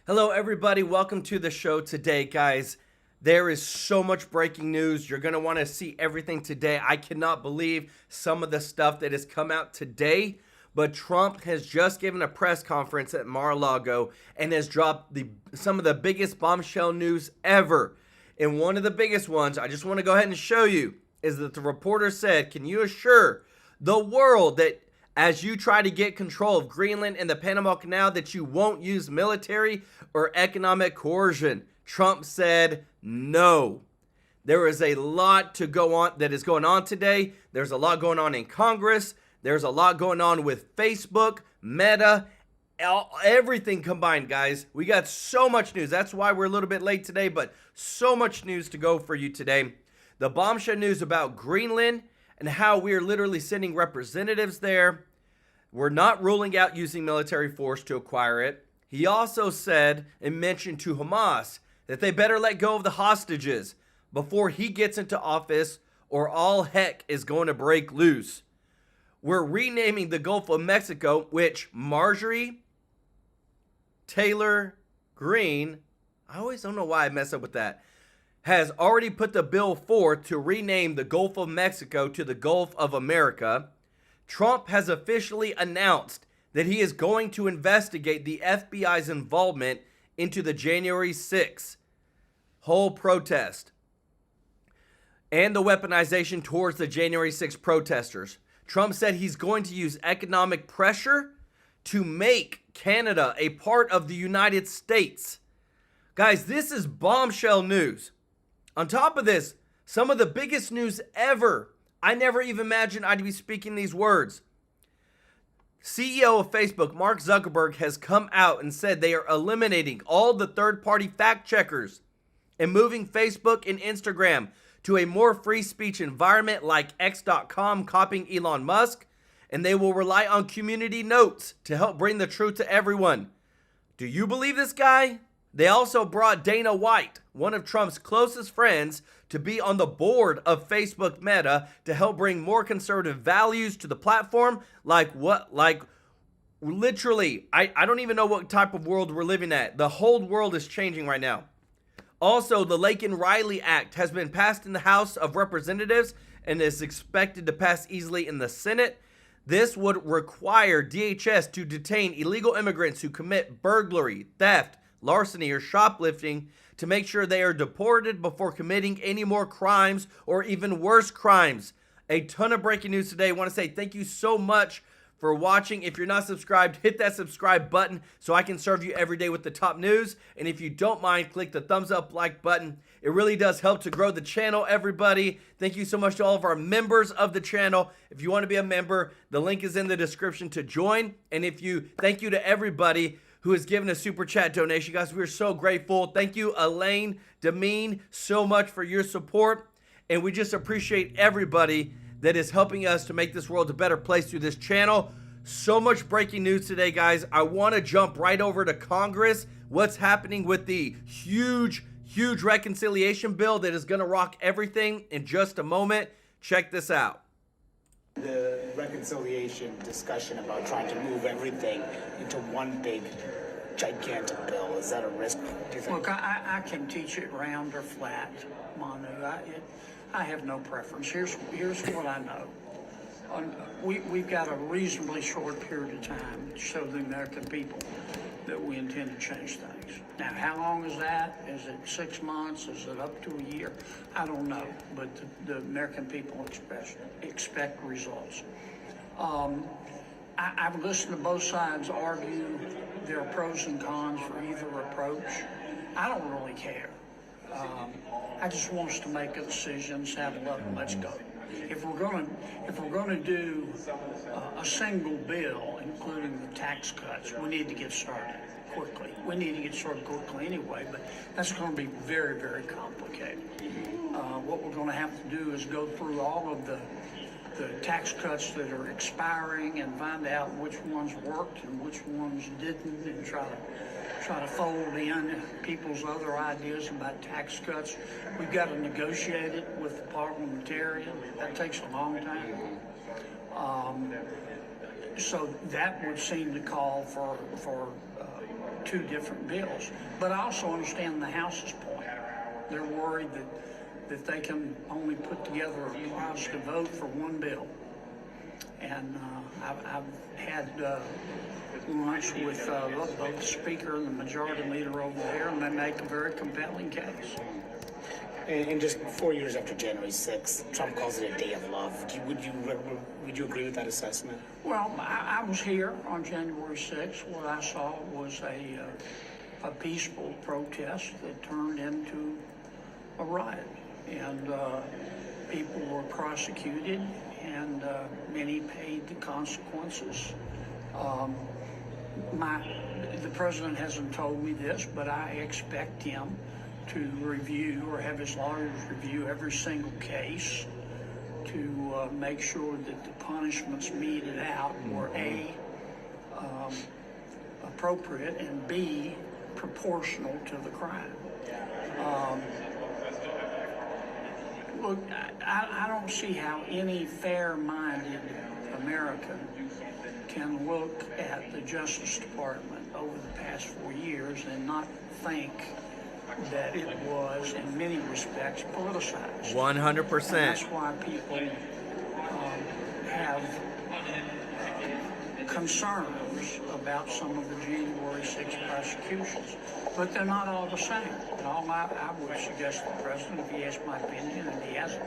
Hello, everybody. Welcome to the show today, guys. There is so much breaking news. You're going to want to see everything today. I cannot believe some of the stuff that has come out today, but Trump has just given a press conference at Maralago and has dropped some of the biggest bombshell news ever. And one of the biggest ones, I just want to go ahead and show you, is that the reporter said, "Can you assure the world that as you try to get control of Greenland and the Panama Canal that you won't use military or economic coercion?" Trump said no. There is a lot to go on that is going on today. There's a lot going on in Congress. There's a lot going on with Facebook, Meta, everything combined, guys. We got so much news. That's why we're a little bit late today, but so much news to go for you today. The bombshell news about Greenland and how we're literally sending representatives there. We're not ruling out using military force to acquire it. He also said and mentioned to Hamas that they better let go of the hostages before he gets into office or all heck is going to break loose. We're renaming the Gulf of Mexico, which Marjorie Taylor Greene, I always don't know why I mess up with that, has already put the bill forth to rename the Gulf of Mexico to the Gulf of America. Trump has officially announced that he is going to investigate the FBI's involvement into the January 6th whole protest and the weaponization towards the January 6th protesters. Trump said he's going to use economic pressure to make Canada a part of the United States. Guys, this is bombshell news. On top of this, some of the biggest news ever. I never even imagined I'd be speaking these words. CEO of Facebook, Mark Zuckerberg, has come out and said they are eliminating all the third-party fact checkers and moving Facebook and Instagram to a more free speech environment like X.com, copying Elon Musk, and they will rely on community notes to help bring the truth to everyone. Do you believe this guy? They also brought Dana White, one of Trump's closest friends, to be on the board of Facebook Meta to help bring more conservative values to the platform. Literally, I don't even know what type of world we're living at. The whole world is changing right now. Also, the Laken-Riley Act has been passed in the House of Representatives and is expected to pass easily in the Senate. This would require DHS to detain illegal immigrants who commit burglary, theft, larceny, or shoplifting to make sure they are deported before committing any more crimes or even worse crimes. A ton of breaking news today. I want to say thank you so much for watching. If you're not subscribed, hit that subscribe button so I can serve you every day with the top news. And if you don't mind, click the thumbs up like button. It really does help to grow the channel, everybody. Thank you so much to all of our members of the channel. If you want to be a member, the link is in the description to join. And thank you to everybody who has given a super chat donation. Guys, we're so grateful. Thank you, Elaine Demeen, so much for your support. And we just appreciate everybody that is helping us to make this world a better place through this channel. So much breaking news today, guys. I want to jump right over to Congress. What's happening with the huge reconciliation bill that is going to rock everything in just a moment. Check this out. The reconciliation discussion about trying to move everything into one big, gigantic bill, is that a risk, do you think? Look, I can teach it round or flat, Manu. I have no preference. Here's what I know. We've got a reasonably short period of time to show the American people that we intend to change things. Now, how long is that? Is it 6 months? Is it up to a year? I don't know, but the American people expect results. I've listened to both sides argue. There are pros and cons for either approach. I don't really care. I just want us to make a decision, saddle up, and let's go. If we're going to do a single bill, including the tax cuts, we need to get started quickly. We need to get started quickly anyway, but that's going to be very, very complicated. What we're going to have to do is go through all of the tax cuts that are expiring and find out which ones worked and which ones didn't, and try to fold in people's other ideas about tax cuts. We've got to negotiate it with the parliamentarian. That takes a long time. So that would seem to call for two different bills. But I also understand the House's point. They're worried that they can only put together a positive vote for one bill. And I've had lunch with both the Speaker and the Majority Leader over there, and they make a very compelling case. And just 4 years after January 6th, Trump calls it a day of love. Would you agree with that assessment? Well, I was here on January 6th. What I saw was a peaceful protest that turned into a riot, and people were prosecuted, and many paid the consequences. The president hasn't told me this, but I expect him to review, or have his lawyers review, every single case to make sure that the punishments meted out were A, appropriate, and B, proportional to the crime. Look, I don't see how any fair-minded American can look at the Justice Department over the past 4 years and not think that it was, in many respects, politicized. 100%. That's why people have concerns about some of the January 6th prosecutions. But they're not all the same. And all I would suggest to the president, if he asked my opinion, and he hasn't,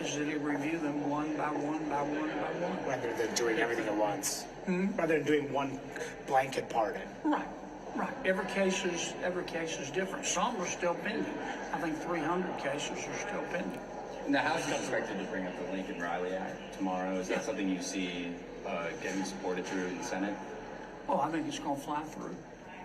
is that he review them one by one by one by one. Rather than doing everything at once. Rather than doing one blanket pardon. Right. Right. Every case is different. Some are still pending. I think 300 cases are still pending. And the House is expected to bring up the Lincoln-Riley Act tomorrow. Is that something you see getting supported through in the Senate? Oh, I think it's going to fly through.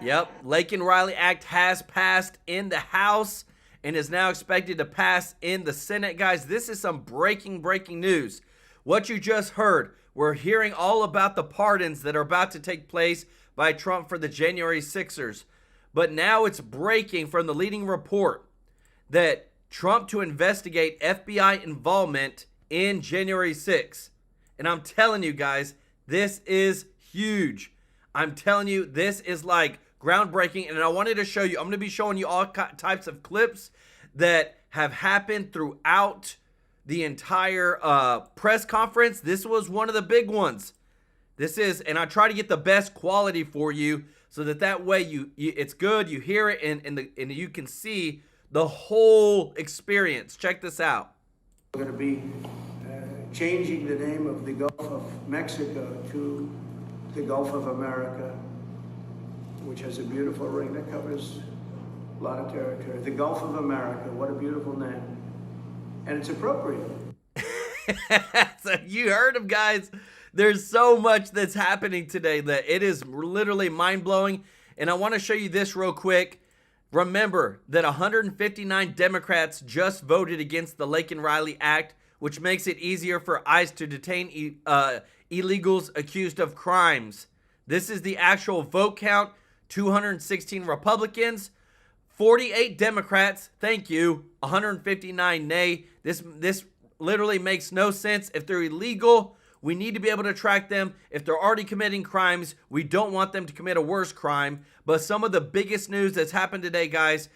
Yep, Lincoln-Riley Act has passed in the House and is now expected to pass in the Senate. Guys, this is some breaking news. What you just heard, we're hearing all about the pardons that are about to take place by Trump for the January 6ers. But now it's breaking from the leading report that Trump to investigate FBI involvement in January 6th. And I'm telling you guys, this is huge. I'm telling you, this is like groundbreaking. And I wanted to show you, I'm going to be showing you all types of clips that have happened throughout the entire press conference. This was one of the big ones. This is, and I try to get the best quality for you so that way you it's good, you hear it, and you can see the whole experience. Check this out. We're going to be changing the name of the Gulf of Mexico to the Gulf of America, which has a beautiful ring that covers a lot of territory. The Gulf of America, what a beautiful name. And it's appropriate. So you heard him, guys. There's so much that's happening today that it is literally mind-blowing. And I want to show you this real quick. Remember that 159 Democrats just voted against the Lincoln-Riley Act, which makes it easier for ICE to detain illegals accused of crimes. This is the actual vote count. 216 Republicans, 48 Democrats, thank you, 159 nay. This literally makes no sense. If they're illegal, we need to be able to track them. If they're already committing crimes, we don't want them to commit a worse crime. But some of the biggest news that's happened today, guys,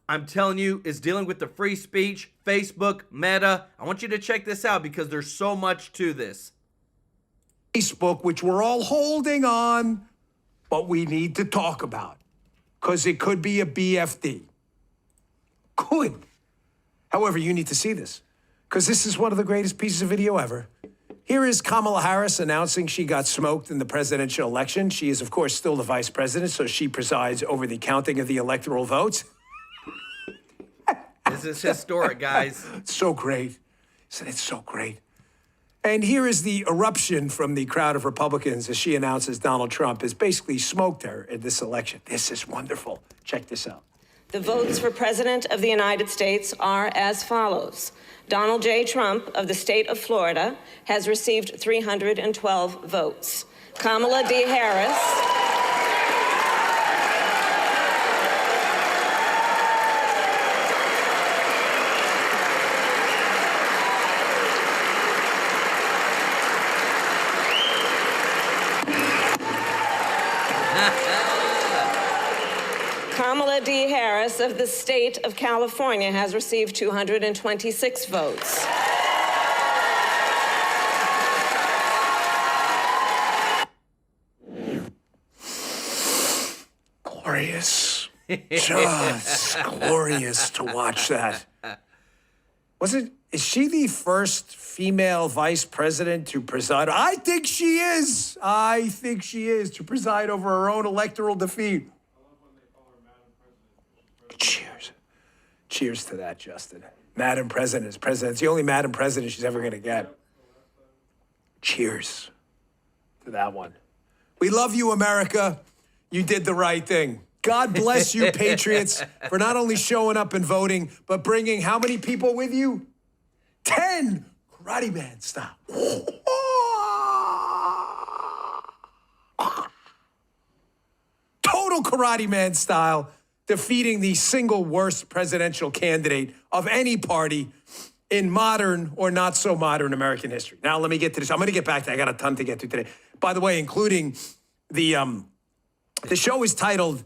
I'm telling you, is dealing with the free speech, Facebook, Meta. I want you to check this out because there's so much to this. Facebook, which we're all holding on, but we need to talk about because it could be a BFD. Good. However, you need to see this because this is one of the greatest pieces of video ever. Here is Kamala Harris announcing she got smoked in the presidential election. She is, of course, still the vice president, so she presides over the counting of the electoral votes. This is historic, guys. It's so great. Isn't it so great? And here is the eruption from the crowd of Republicans as she announces Donald Trump has basically smoked her in this election. This is wonderful. Check this out. The votes for President of the United States are as follows. Donald J. Trump of the state of Florida has received 312 votes. Kamala D. Harris Kamala D. Harris of the state of California has received 226 votes. Glorious. Just glorious to watch that. Is she the first female vice president to preside? I think she is. I think she is, to preside over her own electoral defeat. Cheers. Cheers to that, Justin. Madam President is president. It's the only Madam President she's ever going to get. Cheers to that one. We love you, America. You did the right thing. God bless you, patriots, for not only showing up and voting, but bringing how many people with you? 10, Karate Man style. Total Karate Man style, defeating the single worst presidential candidate of any party in modern or not so modern American history. Now, let me get to this. I'm going to get back to that. I got a ton to get to today. By the way, including the show is titled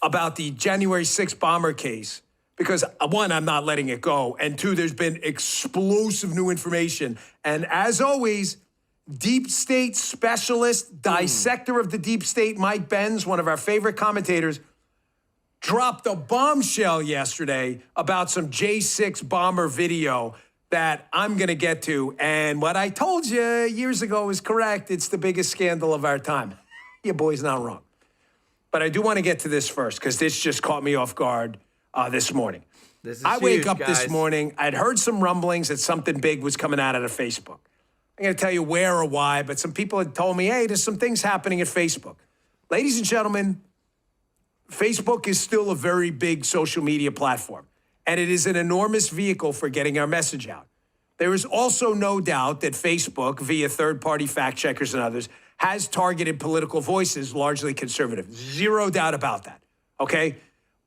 about the January 6th bomber case because, one, I'm not letting it go, and two, there's been explosive new information. And as always, deep state specialist, dissector of the deep state, Mike Benz, one of our favorite commentators, dropped a bombshell yesterday about some J6 bomber video that I'm going to get to. And what I told you years ago is correct. It's the biggest scandal of our time. Your boy's not wrong. But I do want to get to this first because this just caught me off guard this morning. I wake up this morning. I'd heard some rumblings that something big was coming out of Facebook. I'm going to tell you where or why, but some people had told me, hey, there's some things happening at Facebook. Ladies and gentlemen, Facebook is still a very big social media platform, and it is an enormous vehicle for getting our message out. There is also no doubt that Facebook, via third-party fact checkers and others, has targeted political voices, largely conservative. Zero doubt about that, okay?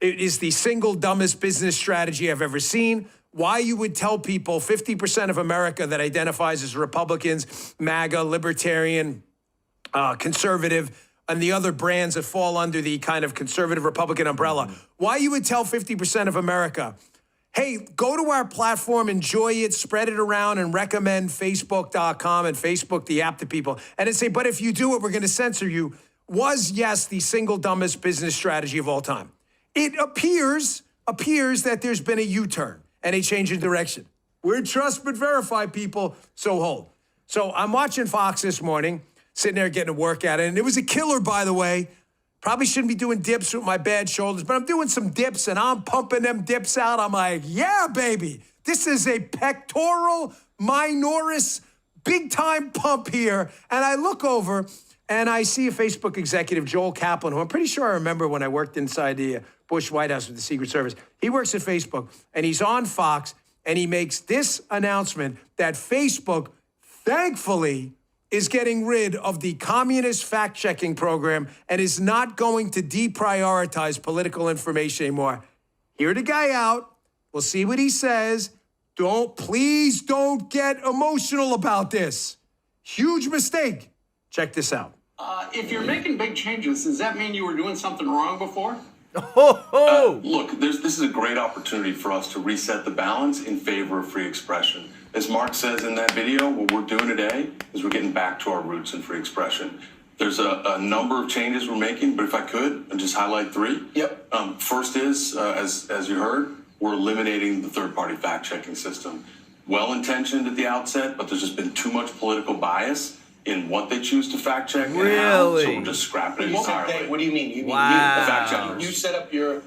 It is the single dumbest business strategy I've ever seen. Why you would tell people 50% of America that identifies as Republicans, MAGA, libertarian, conservative, and the other brands that fall under the kind of conservative Republican umbrella, why you would tell 50% of America, hey, go to our platform, enjoy it, spread it around, and recommend Facebook.com and Facebook, the app, to people. And then say, but if you do it, we're going to censor you, was, yes, the single dumbest business strategy of all time. It appears that there's been a U-turn and a change in direction. We're trust but verify, people, so hold. So I'm watching Fox this morning, sitting there getting a workout, and it was a killer, by the way. Probably shouldn't be doing dips with my bad shoulders, but I'm doing some dips, and I'm pumping them dips out. I'm like, yeah, baby. This is a pectoral minoris big-time pump here. And I look over, and I see a Facebook executive, Joel Kaplan, who I'm pretty sure I remember when I worked inside the Bush White House with the Secret Service. He works at Facebook, and he's on Fox, and he makes this announcement that Facebook, thankfully, is getting rid of the communist fact-checking program and is not going to deprioritize political information anymore. Hear the guy out. We'll see what he says. Please don't get emotional about this. Huge mistake. Check this out. If you're making big changes, does that mean you were doing something wrong before? Look, this is a great opportunity for us to reset the balance in favor of free expression. As Mark says in that video, what we're doing today is we're getting back to our roots in free expression. There's a number of changes we're making, but if I could, I'd just highlight three. Yep. First is, as you heard, we're eliminating the third-party fact-checking system. Well-intentioned at the outset, but there's just been too much political bias in what they choose to fact-check and how, so we're just scrapping it entirely. What do you mean? You mean Wow. you set up they're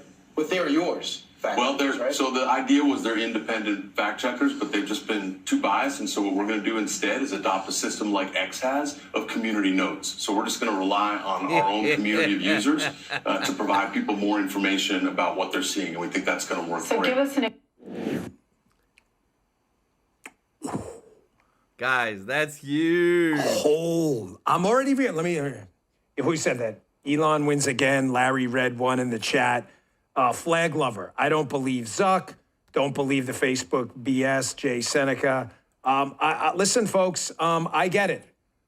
yours. Well, right? So the idea was they're independent fact checkers, but they've just been too biased. And so what we're going to do instead is adopt a system like X has of community notes. So we're just going to rely on our own community of users to provide people more information about what they're seeing. And we think that's going to work So great. give us an Guys, that's huge. Hold. I'm already here. Let me. Who said that? Elon wins again. Larry read one in the chat. Flag lover. I don't believe Zuck. Don't believe the Facebook BS. Jay Seneca. Listen, folks. I get it.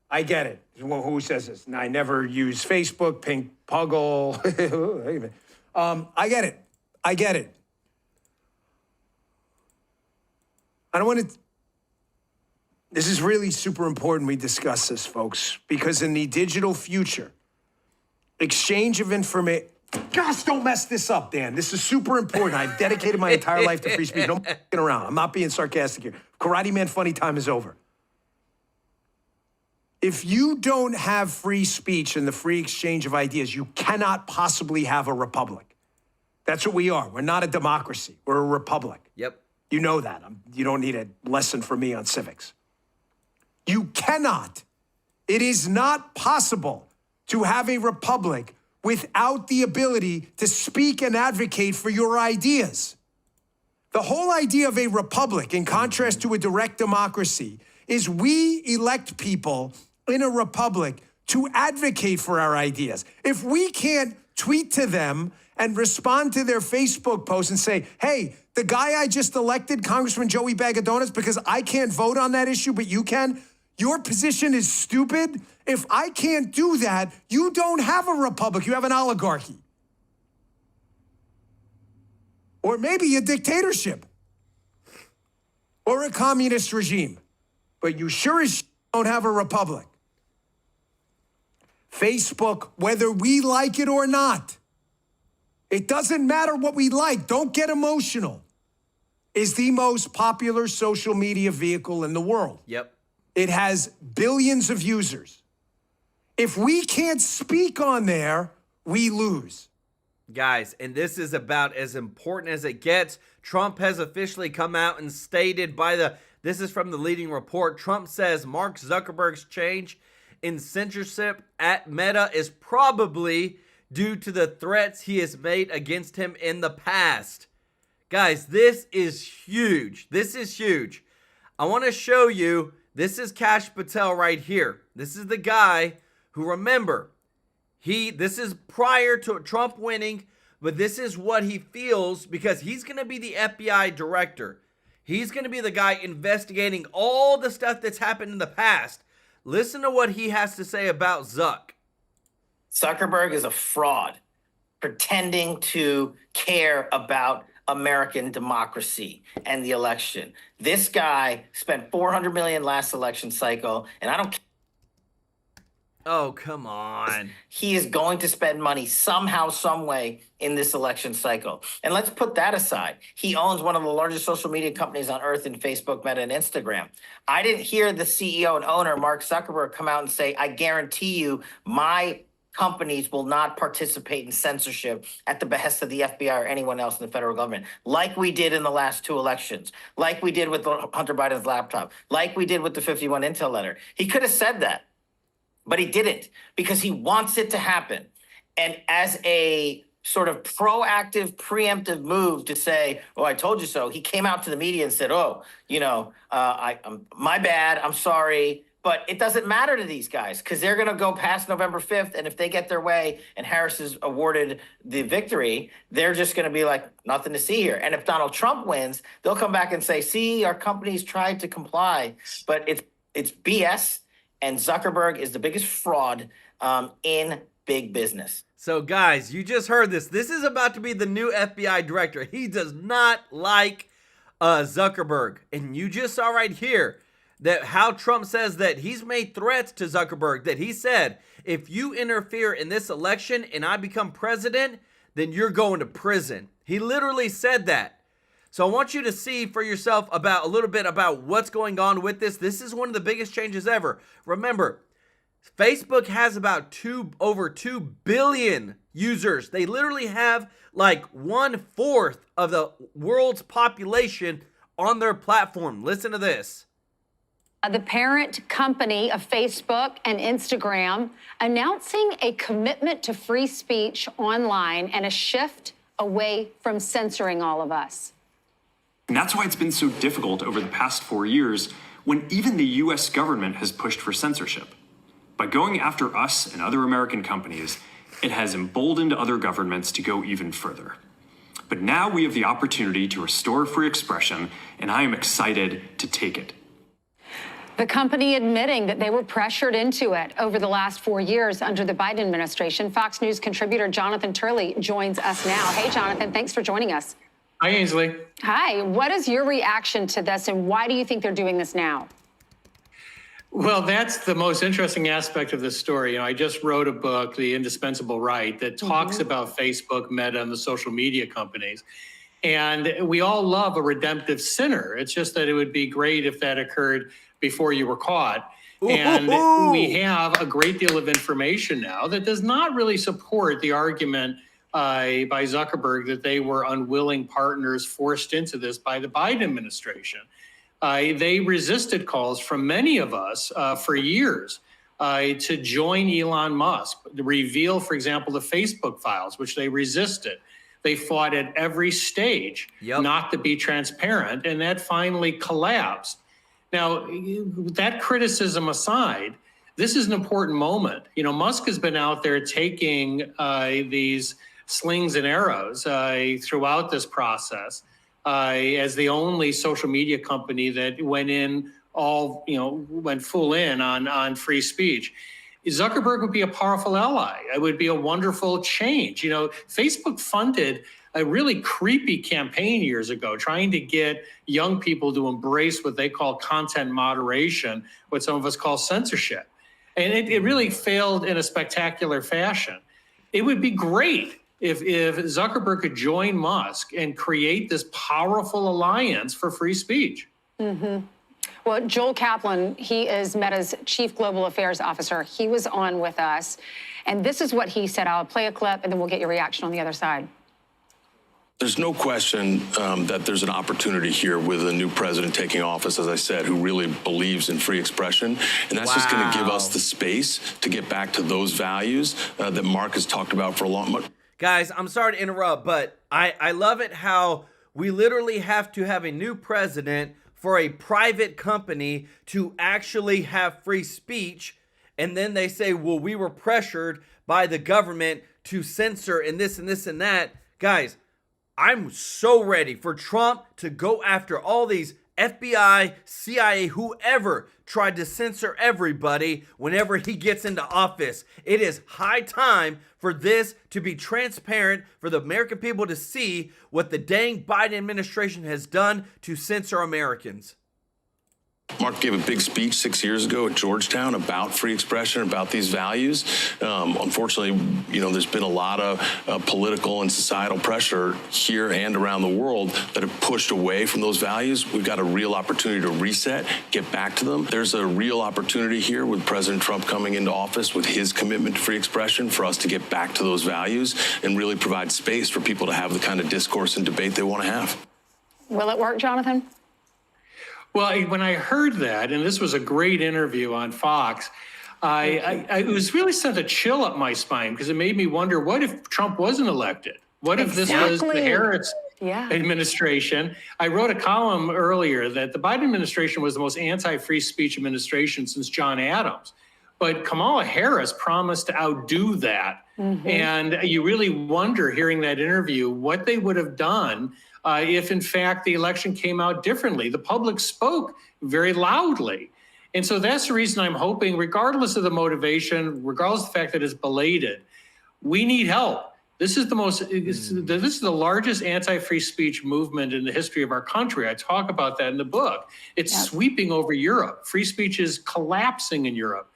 I get it. Who says this? I never use Facebook. Pink Puggle. I get it. I get it. I don't want to. This is really super important we discuss this, folks, because in the digital future, exchange of information. Gosh, don't mess this up, Dan. This is super important. I've dedicated my entire life to free speech. Don't f***ing around. I'm not being sarcastic here. Karate Man funny time is over. If you don't have free speech and the free exchange of ideas, you cannot possibly have a republic. That's what we are. We're not a democracy. We're a republic. Yep. You know that. You don't need a lesson from me on civics. You cannot. It is not possible to have a republic without the ability to speak and advocate for your ideas. The whole idea of a republic, in contrast to a direct democracy, is we elect people in a republic to advocate for our ideas. If we can't tweet to them and respond to their Facebook posts and say, hey, the guy I just elected, Congressman Joey Bag of Donuts, because I can't vote on that issue, but you can, your position is stupid. If I can't do that, you don't have a republic. You have an oligarchy. Or maybe a dictatorship. Or a communist regime. But you sure as don't have a republic. Facebook, whether we like it or not, it doesn't matter what we like. Don't get emotional. Is the most popular social media vehicle in the world. Yep. It has billions of users. If we can't speak on there, we lose. Guys, and this is about as important as it gets. Trump has officially come out and stated this is from the leading report. Trump says Mark Zuckerberg's change in censorship at Meta is probably due to the threats he has made against him in the past. Guys, this is huge. This is huge. I want to show you, this is Kash Patel right here. This is the guy who, remember, this is prior to Trump winning, but this is what he feels because he's going to be the FBI director. He's going to be the guy investigating all the stuff that's happened in the past. Listen to what he has to say about Zuck. Zuckerberg is a fraud, pretending to care about American democracy and the election. This guy spent $400 million last election cycle, and I don't care. Oh, come on. He is going to spend money somehow, some way in this election cycle. And let's put that aside. He owns one of the largest social media companies on earth in Facebook, Meta, and Instagram. I didn't hear the CEO and owner, Mark Zuckerberg, come out and say, I guarantee you my companies will not participate in censorship at the behest of the FBI or anyone else in the federal government, like we did in the last two elections, like we did with Hunter Biden's laptop, like we did with the 51 Intel letter. He could have said that, but he didn't because he wants it to happen. And as a sort of proactive, preemptive move to say, oh, I told you so, he came out to the media and said, oh, my bad, I'm sorry. But it doesn't matter to these guys because they're going to go past November 5th. And if they get their way and Harris is awarded the victory, they're just going to be like, nothing to see here. And if Donald Trump wins, they'll come back and say, see, our companies tried to comply. But it's BS. And Zuckerberg is the biggest fraud in big business. So, guys, you just heard this. This is about to be the new FBI director. He does not like Zuckerberg. And you just saw right here that how Trump says that he's made threats to Zuckerberg, that he said, if you interfere in this election and I become president, then you're going to prison. He literally said that. So I want you to see for yourself a little bit about what's going on with this. This is one of the biggest changes ever. Remember, Facebook has about over 2 billion users. They literally have like 1/4 of the world's population on their platform. Listen to this. The parent company of Facebook and Instagram announcing a commitment to free speech online and a shift away from censoring all of us. And that's why it's been so difficult over the past 4 years when even the US government has pushed for censorship. By going after us and other American companies, it has emboldened other governments to go even further. But now we have the opportunity to restore free expression, and I am excited to take it. The company admitting that they were pressured into it over the last 4 years under the Biden administration. Fox News contributor Jonathan Turley joins us now. Hey, Jonathan, thanks for joining us. Hi, Ainsley. Hi. What is your reaction to this, and why do you think they're doing this now? Well, that's the most interesting aspect of this story. I just wrote a book, The Indispensable Right, that talks about Facebook, Meta, and the social media companies. And we all love a redemptive sinner. It's just that it would be great if that occurred before you were caught. And we have a great deal of information now that does not really support the argument by Zuckerberg that they were unwilling partners forced into this by the Biden administration. They resisted calls from many of us for years to join Elon Musk, to reveal, for example, the Facebook files, which they resisted. They fought at every stage not to be transparent, and that finally collapsed. Now, that criticism aside, this is an important moment. Musk has been out there taking these slings and arrows throughout this process as the only social media company that went full in on free speech. Zuckerberg would be a powerful ally. It would be a wonderful change. Facebook funded a really creepy campaign years ago, trying to get young people to embrace what they call content moderation, what some of us call censorship. And it really failed in a spectacular fashion. It would be great if Zuckerberg could join Musk and create this powerful alliance for free speech. Well, Joel Kaplan, he is Meta's Chief Global Affairs Officer. He was on with us, and this is what he said. I'll play a clip, and then we'll get your reaction on the other side. There's no question that there's an opportunity here with a new president taking office, as I said, who really believes in free expression. And that's just going to give us the space to get back to those values that Mark has talked about for a long time. Guys, I'm sorry to interrupt, but I love it how we literally have to have a new president for a private company to actually have free speech. And then they say, well, we were pressured by the government to censor and this and this and that. Guys, I'm so ready for Trump to go after all these FBI, CIA, whoever tried to censor everybody whenever he gets into office. It is high time for this to be transparent, for the American people to see what the dang Biden administration has done to censor Americans. Mark gave a big speech 6 years ago at Georgetown about free expression, about these values. Unfortunately, there's been a lot of political and societal pressure here and around the world that have pushed away from those values. We've got a real opportunity to reset, get back to them. There's a real opportunity here with President Trump coming into office with his commitment to free expression for us to get back to those values and really provide space for people to have the kind of discourse and debate they want to have. Will it work, Jonathan? Well, when I heard that, and this was a great interview on Fox, it was really sent a chill up my spine because it made me wonder, what if Trump wasn't elected? What if this was the Harris administration? I wrote a column earlier that the Biden administration was the most anti-free speech administration since John Adams. But Kamala Harris promised to outdo that. And you really wonder, hearing that interview, what they would have done if, in fact, the election came out differently. The public spoke very loudly. And so that's the reason I'm hoping, regardless of the motivation, regardless of the fact that it's belated, we need help. This is this is the largest anti-free speech movement in the history of our country. I talk about that in the book. It's sweeping over Europe. Free speech is collapsing in Europe.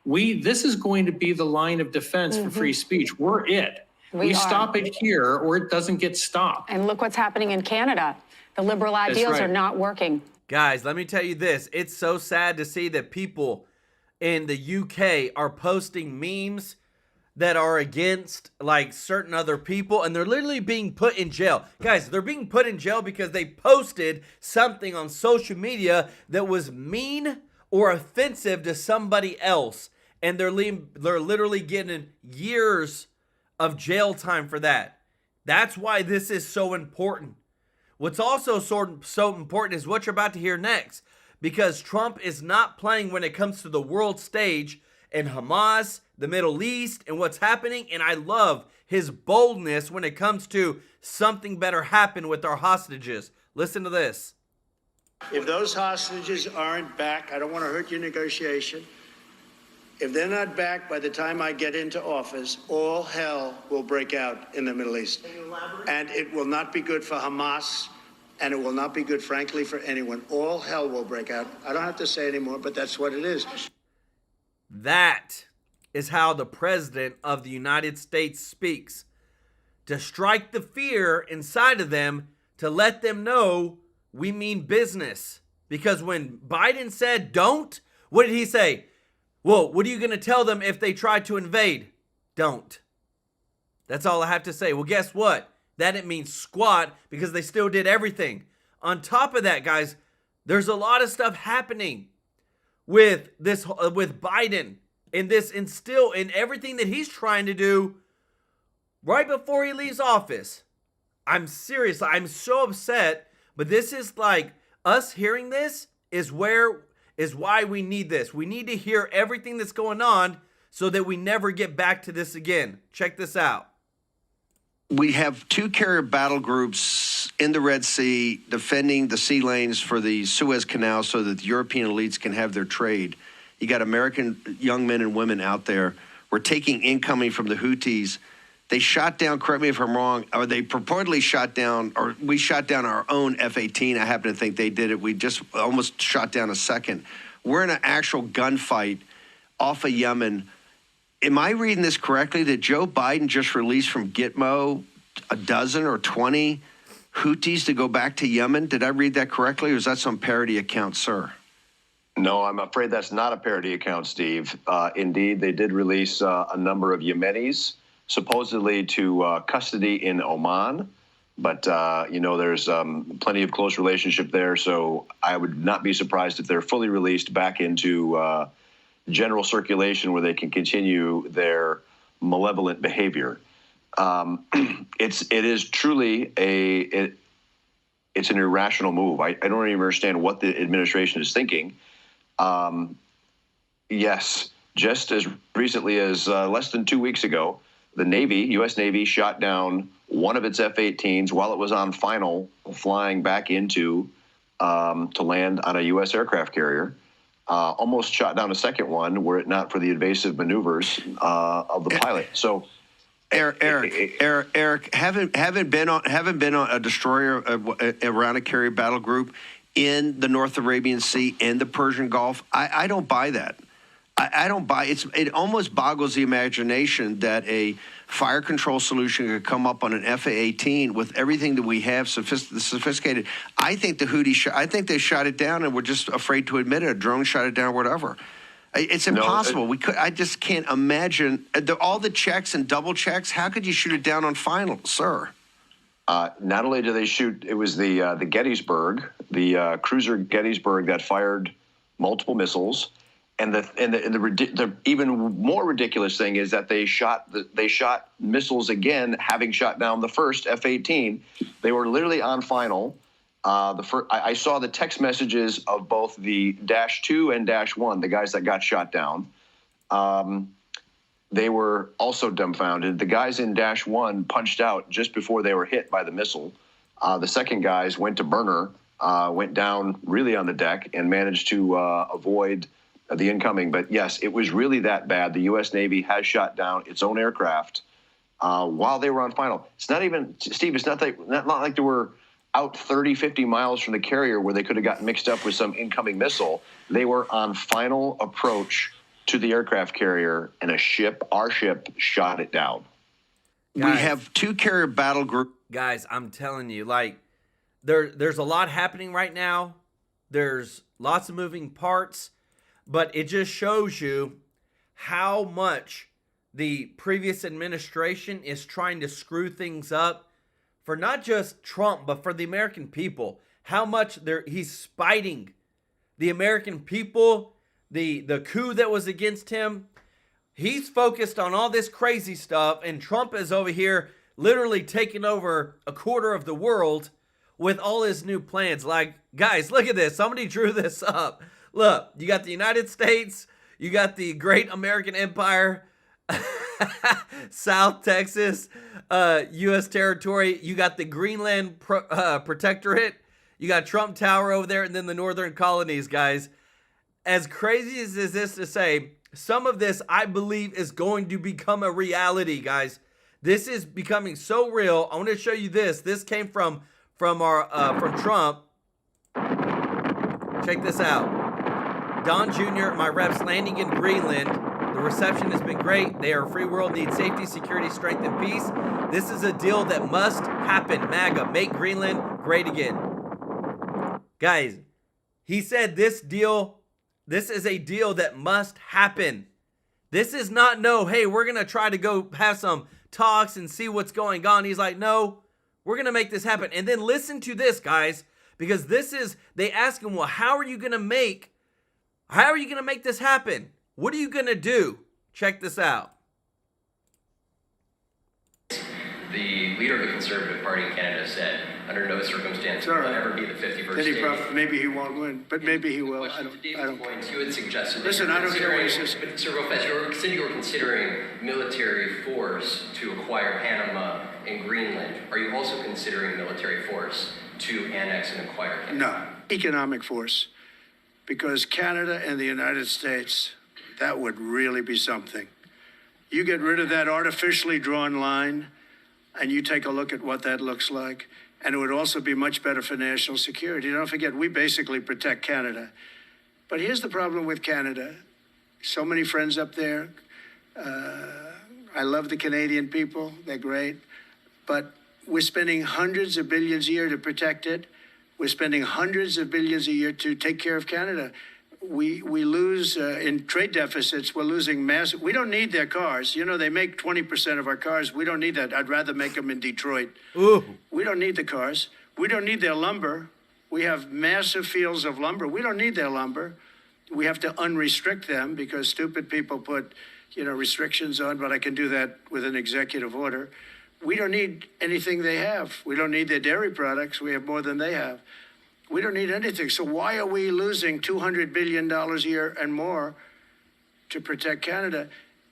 This is going to be the line of defense for free speech. We're it. We stop it here, or it doesn't get stopped. And look what's happening in Canada. The liberal ideals are not working. Guys, let me tell you this. It's so sad to see that people in the UK are posting memes that are against certain other people, and they're literally being put in jail. Guys, they're being put in jail because they posted something on social media that was mean or offensive to somebody else, and they're literally getting years of jail time for that. That's why this is so important. What's also so important is what you're about to hear next, because Trump is not playing when it comes to the world stage and Hamas, the Middle East, and what's happening. And I love his boldness when it comes to something better happen with our hostages. Listen to this. If those hostages aren't back, I don't want to hurt your negotiation. If they're not back by the time I get into office, all hell will break out in the Middle East. And it will not be good for Hamas, and it will not be good, frankly, for anyone. All hell will break out. I don't have to say anymore, but that's what it is. That is how the President of the United States speaks. To strike the fear inside of them, to let them know we mean business. Because when Biden said don't, what did he say? Well, what are you going to tell them if they try to invade? Don't. That's all I have to say. Well, guess what? That didn't mean squat, because they still did everything. On top of that, guys, there's a lot of stuff happening with this, with Biden, and still in everything that he's trying to do right before he leaves office. I'm serious. I'm so upset, but this is like, us hearing this is why we need this. We need to hear everything that's going on so that we never get back to this again. Check this out. We have two carrier battle groups in the Red Sea defending the sea lanes for the Suez Canal so that the European elites can have their trade. You got American young men and women out there. We're taking incoming from the Houthis. They shot down, correct me if I'm wrong, or they purportedly shot down, or we shot down our own F-18. I happen to think they did it. We just almost shot down a second. We're in an actual gunfight off of Yemen. Am I reading this correctly that Joe Biden just released from Gitmo a dozen or 20 Houthis to go back to Yemen? Did I read that correctly, or is that some parody account, sir? No, I'm afraid that's not a parody account, Steve. Indeed, they did release a number of Yemenis, supposedly to custody in Oman. But, there's plenty of close relationship there. So I would not be surprised if they're fully released back into general circulation where they can continue their malevolent behavior. It is truly it's an irrational move. I don't even understand what the administration is thinking. Yes, just as recently as less than 2 weeks ago, the Navy, U.S. Navy, shot down one of its F-18s while it was on final, flying back into to land on a U.S. aircraft carrier. Almost shot down a second one were it not for the evasive maneuvers of the pilot. So, Eric, haven't been on a destroyer around a carrier battle group in the North Arabian Sea and the Persian Gulf. I don't buy that. I don't buy it. It almost boggles the imagination that a fire control solution could come up on an F-18 with everything that we have sophisticated. I think the Houthis, I think they shot it down and were just afraid to admit it. A drone shot it down, or whatever. It's impossible. I just can't imagine all the checks and double checks. How could you shoot it down on final, sir? Not only do they shoot, it was the Gettysburg, the cruiser Gettysburg that fired multiple missiles. And the even more ridiculous thing is that they shot missiles again, having shot down the first F-18. They were literally on final. I saw the text messages of both the -2 and -1, the guys that got shot down. They were also dumbfounded. The guys in -1 punched out just before they were hit by the missile. The second guys went to burner, went down really on the deck, and managed to avoid the incoming. But yes, it was really that bad. The U.S. Navy has shot down its own aircraft while they were on final. It's not even, Steve, it's not like they were out 30, 50 miles from the carrier where they could have gotten mixed up with some incoming missile. They were on final approach to the aircraft carrier, and our ship, shot it down. Guys, we have two carrier battle groups. Guys, I'm telling you, like, there's a lot happening right now. There's lots of moving parts. But it just shows you how much the previous administration is trying to screw things up for not just Trump, but for the American people. How much he's spiting the American people, the coup that was against him. He's focused on all this crazy stuff, and Trump is over here literally taking over a quarter of the world with all his new plans. Like, guys, look at this. Somebody drew this up. Look, you got the United States, you got the great American empire, South Texas, U.S. territory, you got the Greenland protectorate, You got Trump Tower over there and then the northern colonies, guys. As crazy as this is to say, some of this, I believe, is going to become a reality, guys. This is becoming so real. I want to show you this. This came from Trump. Check this out. Don Jr., my reps landing in Greenland. The reception has been great. They are a free world, need safety, security, strength, and peace. This is a deal that must happen. MAGA, make Greenland great again. Guys, he said this is a deal that must happen. This is not hey, we're going to try to go have some talks and see what's going on. He's like, no, we're going to make this happen. And then listen to this, guys, because they ask him, well, how are you going to make this happen? What are you going to do? Check this out. The leader of the Conservative Party in Canada said, under no circumstance will it ever be the 51st state. Maybe he won't win, but maybe he will. I don't You had suggested that Listen, I don't care what he says. But Sir Lopez, you were considering military force to acquire Panama and Greenland. Are you also considering military force to annex and acquire Canada? No, economic force. Because Canada and the United States, that would really be something. You get rid of that artificially drawn line, and you take a look at what that looks like, and it would also be much better for national security. Don't forget, we basically protect Canada. But here's the problem with Canada. So many friends up there. I love the Canadian people. They're great. But we're spending hundreds of billions a year to protect it. We're spending hundreds of billions a year to take care of Canada. We lose in trade deficits. We're losing massive. We don't need their cars. You know, they make 20% of our cars. We don't need that. I'd rather make them in Detroit. Ooh. We don't need the cars. We don't need their lumber. We have massive fields of lumber. We don't need their lumber. We have to unrestrict them because stupid people put, restrictions on, but I can do that with an executive order. We don't need anything they have. We don't need their dairy products. We have more than they have. We don't need anything. So why are we losing $200 billion a year and more to protect Canada?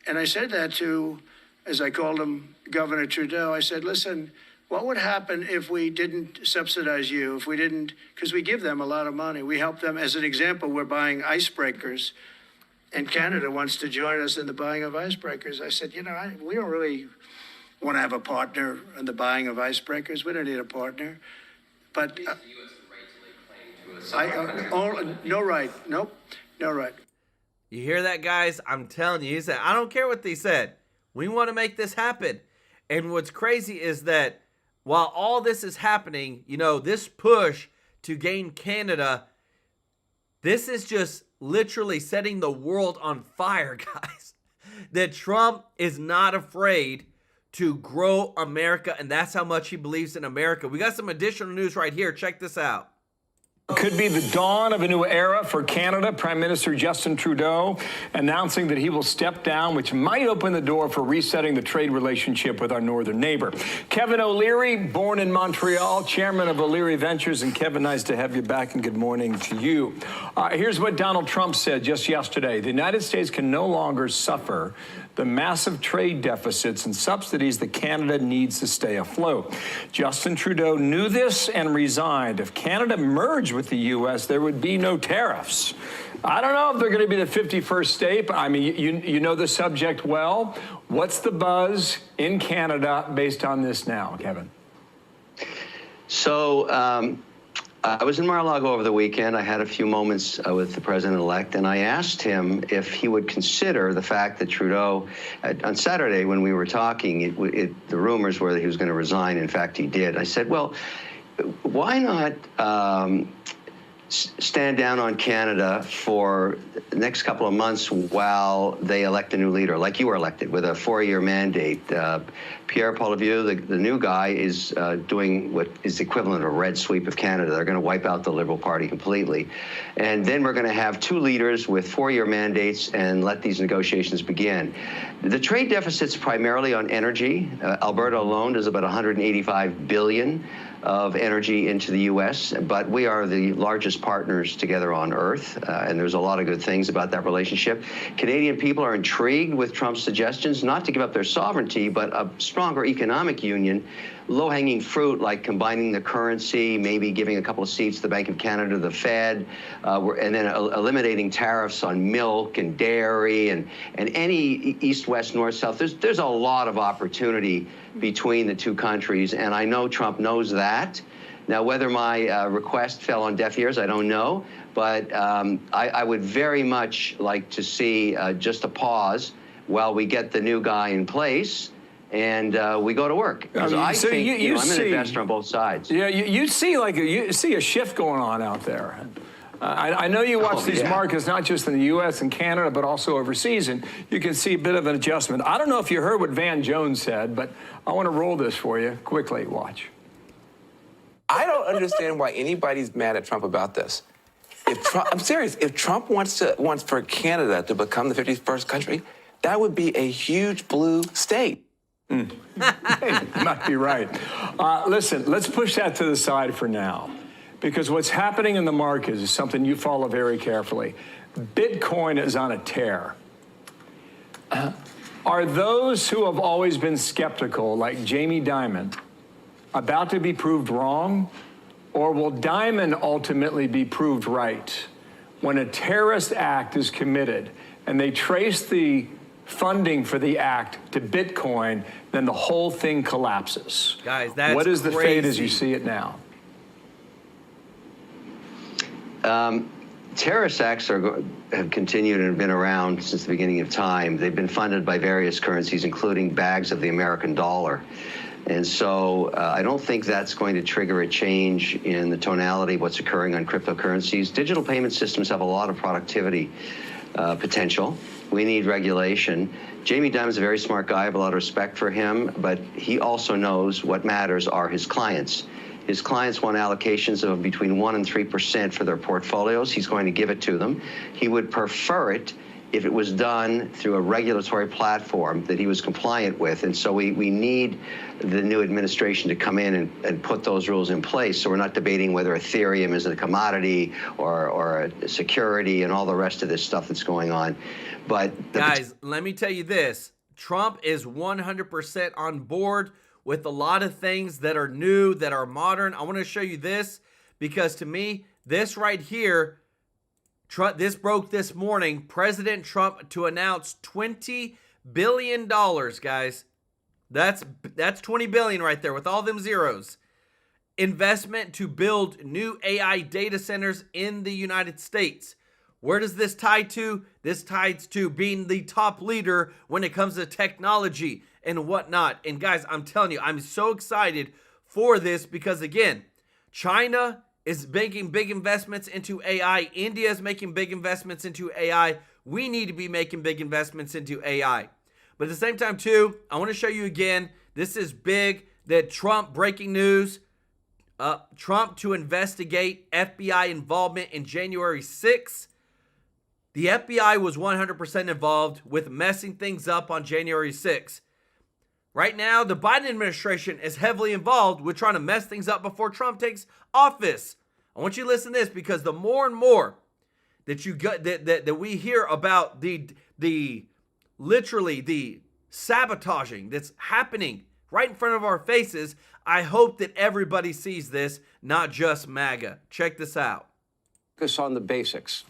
And I said that to, as I called him, Governor Trudeau. I said, listen, what would happen if we didn't subsidize you, if we didn't, because we give them a lot of money. We help them. As an example, we're buying icebreakers, and Canada wants to join us in the buying of icebreakers. I said, we don't really want to have a partner in the buying of icebreakers. We don't need a partner. But no right. Nope. No right. You hear that, guys? I'm telling you, he said, I don't care what they said. We want to make this happen. And what's crazy is that while all this is happening, this push to gain Canada, this is just literally setting the world on fire, guys. That Trump is not afraid to grow America, and that's how much he believes in America. We got some additional news right here. Check this out. Could be the dawn of a new era for Canada. Prime Minister Justin Trudeau announcing that he will step down, which might open the door for resetting the trade relationship with our northern neighbor. Kevin O'Leary, born in Montreal, chairman of O'Leary Ventures. And Kevin, nice to have you back, and good morning to you. Here's what Donald Trump said just yesterday. The United States can no longer suffer the massive trade deficits and subsidies that Canada needs to stay afloat. Justin Trudeau knew this and resigned. If Canada merged with the U.S., there would be no tariffs. I don't know if they're going to be the 51st state. I mean, you know the subject well. What's the buzz in Canada based on this now, Kevin? So, I was in Maralago over the weekend. I had a few moments with the president-elect, and I asked him if he would consider the fact that Trudeau, on Saturday when we were talking, the rumors were that he was going to resign. In fact, he did. I said, well, why not stand down on Canada for the next couple of months while they elect a new leader, like you were elected, with a 4-year mandate. Pierre Poilievre, the new guy, is doing what is the equivalent of a red sweep of Canada. They're going to wipe out the Liberal Party completely. And then we're going to have 2 leaders with 4-year mandates and let these negotiations begin. The trade deficit's primarily on energy. Alberta alone does about $185 billion of energy into the U.S., but we are the largest partners together on Earth, and there's a lot of good things about that relationship. Canadian people are intrigued with Trump's suggestions not to give up their sovereignty, but a stronger economic union low-hanging fruit, like combining the currency, maybe giving a couple of seats to the Bank of Canada, the Fed, and then eliminating tariffs on milk and dairy and any east, west, north, south. There's a lot of opportunity between the two countries, and I know Trump knows that. Now, whether my request fell on deaf ears, I don't know, but I would very much like to see just a pause while we get the new guy in place and we go to work. Because I think I'm an investor on both sides. Yeah, you see a shift going on out there. I know you watch these markets, not just in the U.S. and Canada, but also overseas, and you can see a bit of an adjustment. I don't know if you heard what Van Jones said, but I want to roll this for you quickly. Watch. I don't understand why anybody's mad at Trump about this. If Trump, I'm serious. If Trump wants for Canada to become the 51st country, that would be a huge blue state. Hey, you might be right. Listen, let's push that to the side for now, because what's happening in the market is something you follow very carefully. Bitcoin is on a tear. Are those who have always been skeptical, like Jamie Dimon, about to be proved wrong? Or will Dimon ultimately be proved right when a terrorist act is committed and they trace the funding for the act to Bitcoin, then the whole thing collapses? Guys, that's what is the crazy. fate as you see it now? Terrorist acts have continued and have been around since the beginning of time. They've been funded by various currencies, including bags of the American dollar. And so I don't think that's going to trigger a change in the tonality of what's occurring on cryptocurrencies. Digital payment systems have a lot of productivity potential. We need regulation. Jamie Dimon's a very smart guy. I have a lot of respect for him, but he also knows what matters are his clients. His clients want allocations of between 1% and 3% for their portfolios. He's going to give it to them. He would prefer it if it was done through a regulatory platform that he was compliant with. And so we need the new administration to come in and put those rules in place. So we're not debating whether Ethereum is a commodity or a security and all the rest of this stuff that's going on. But guys, let me tell you this. Trump is 100% on board with a lot of things that are new, that are modern. I want to show you this because to me, this right here, this broke this morning. President Trump to announce $20 billion, guys. That's $20 billion right there with all them zeros. Investment to build new AI data centers in the United States. Where does this tie to? This ties to being the top leader when it comes to technology and whatnot. And guys, I'm telling you, I'm so excited for this because again, China is making big investments into AI. India is making big investments into AI. We need to be making big investments into AI. But at the same time, too, I want to show you again, this is big, that Trump, breaking news, Trump to investigate FBI involvement in January 6th. The FBI was 100% involved with messing things up on January 6th. Right now, the Biden administration is heavily involved with trying to mess things up before Trump takes office. I want you to listen to this because the more and more that you got that we hear about the literally the sabotaging that's happening right in front of our faces, I hope that everybody sees this, not just MAGA. Check this out. Focus on the basics.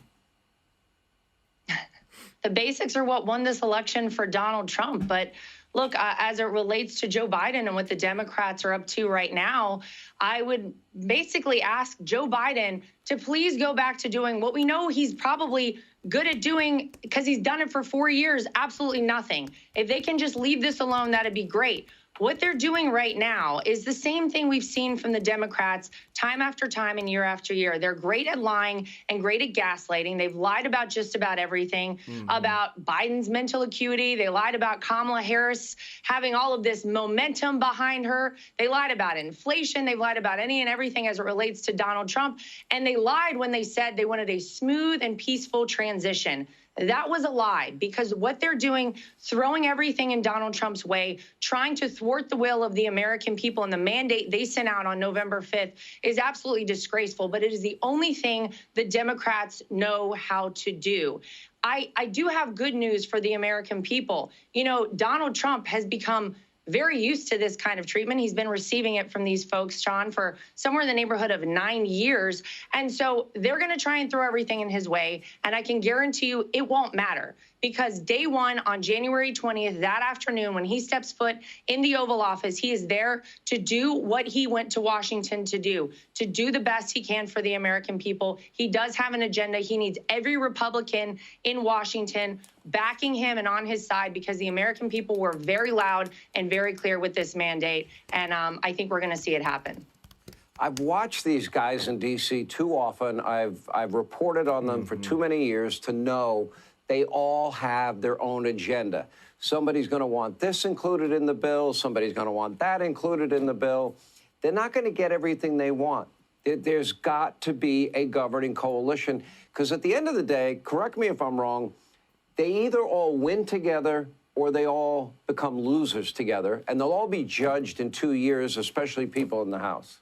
The basics are what won this election for Donald Trump. But look, as it relates to Joe Biden and what the Democrats are up to right now, I would basically ask Joe Biden to please go back to doing what we know he's probably good at doing because he's done it for 4 years, absolutely nothing. If they can just leave this alone, that'd be great. What they're doing right now is the same thing we've seen from the Democrats time after time and year after year. They're great at lying and great at gaslighting. They've lied about just about everything, about Biden's mental acuity. They lied about Kamala Harris having all of this momentum behind her. They lied about inflation. They've lied about any and everything as it relates to Donald Trump. And they lied when they said they wanted a smooth and peaceful transition. That was a lie because what they're doing, throwing everything in Donald Trump's way, trying to thwart the will of the American people and the mandate they sent out on November 5th is absolutely disgraceful, but it is the only thing the Democrats know how to do. I do have good news for the American people. You know, Donald Trump has become very used to this kind of treatment. He's been receiving it from these folks, Sean, for somewhere in the neighborhood of 9 years. And so they're going to try and throw everything in his way. And I can guarantee you it won't matter, because day one on January 20th, that afternoon, when he steps foot in the Oval Office, he is there to do what he went to Washington to do the best he can for the American people. He does have an agenda. He needs every Republican in Washington backing him and on his side, because the American people were very loud and very clear with this mandate. And I think we're going to see it happen. I've watched these guys in D.C. too often. I've reported on them for too many years to know they all have their own agenda. Somebody's going to want this included in the bill. Somebody's going to want that included in the bill. They're not going to get everything they want. There's got to be a governing coalition, because at the end of the day, correct me if I'm wrong, they either all win together or they all become losers together, and they'll all be judged in 2 years, especially people in the House.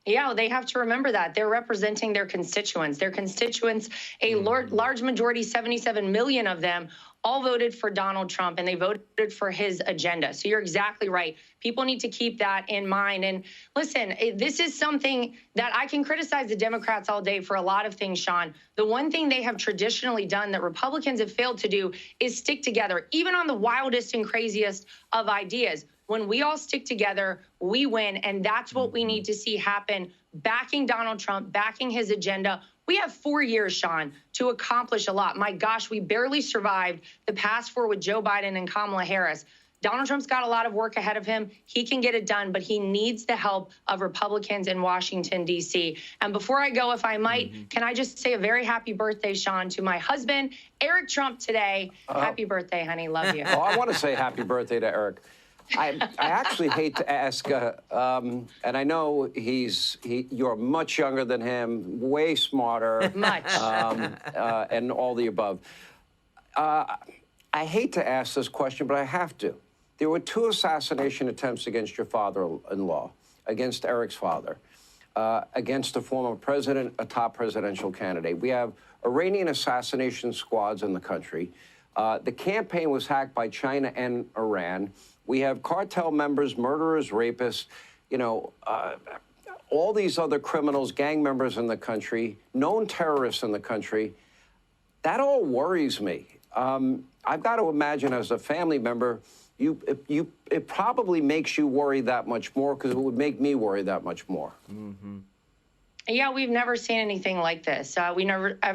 Yeah, well, they have to remember that. They're representing their constituents. Their constituents, a large majority, 77 million of them, all voted for Donald Trump, and they voted for his agenda. So you're exactly right. People need to keep that in mind. And listen, this is something that I can criticize the Democrats all day for a lot of things, Sean. The one thing they have traditionally done that Republicans have failed to do is stick together, even on the wildest and craziest of ideas. When we all stick together, we win, and that's what we need to see happen, backing Donald Trump, backing his agenda. We have 4 years, Sean, to accomplish a lot. My gosh, we barely survived the past 4 with Joe Biden and Kamala Harris. Donald Trump's got a lot of work ahead of him. He can get it done, but he needs the help of Republicans in Washington, D.C. And before I go, if I might, can I just say a very happy birthday, Sean, to my husband, Eric Trump, today. Happy birthday, honey. Love you. Oh, I want to say happy birthday to Eric. I actually hate to ask, and I know you're much younger than him, way smarter. Much. And all the above. I hate to ask this question, but I have to. There were 2 assassination attempts against your father-in-law, against Eric's father, against a former president, a top presidential candidate. We have Iranian assassination squads in the country. The campaign was hacked by China and Iran. We have cartel members, murderers, rapists, all these other criminals, gang members in the country, known terrorists in the country. That all worries me. I've got to imagine, as a family member, it probably makes you worry that much more, because it would make me worry that much more. Mm-hmm. Yeah, we've never seen anything like this. I've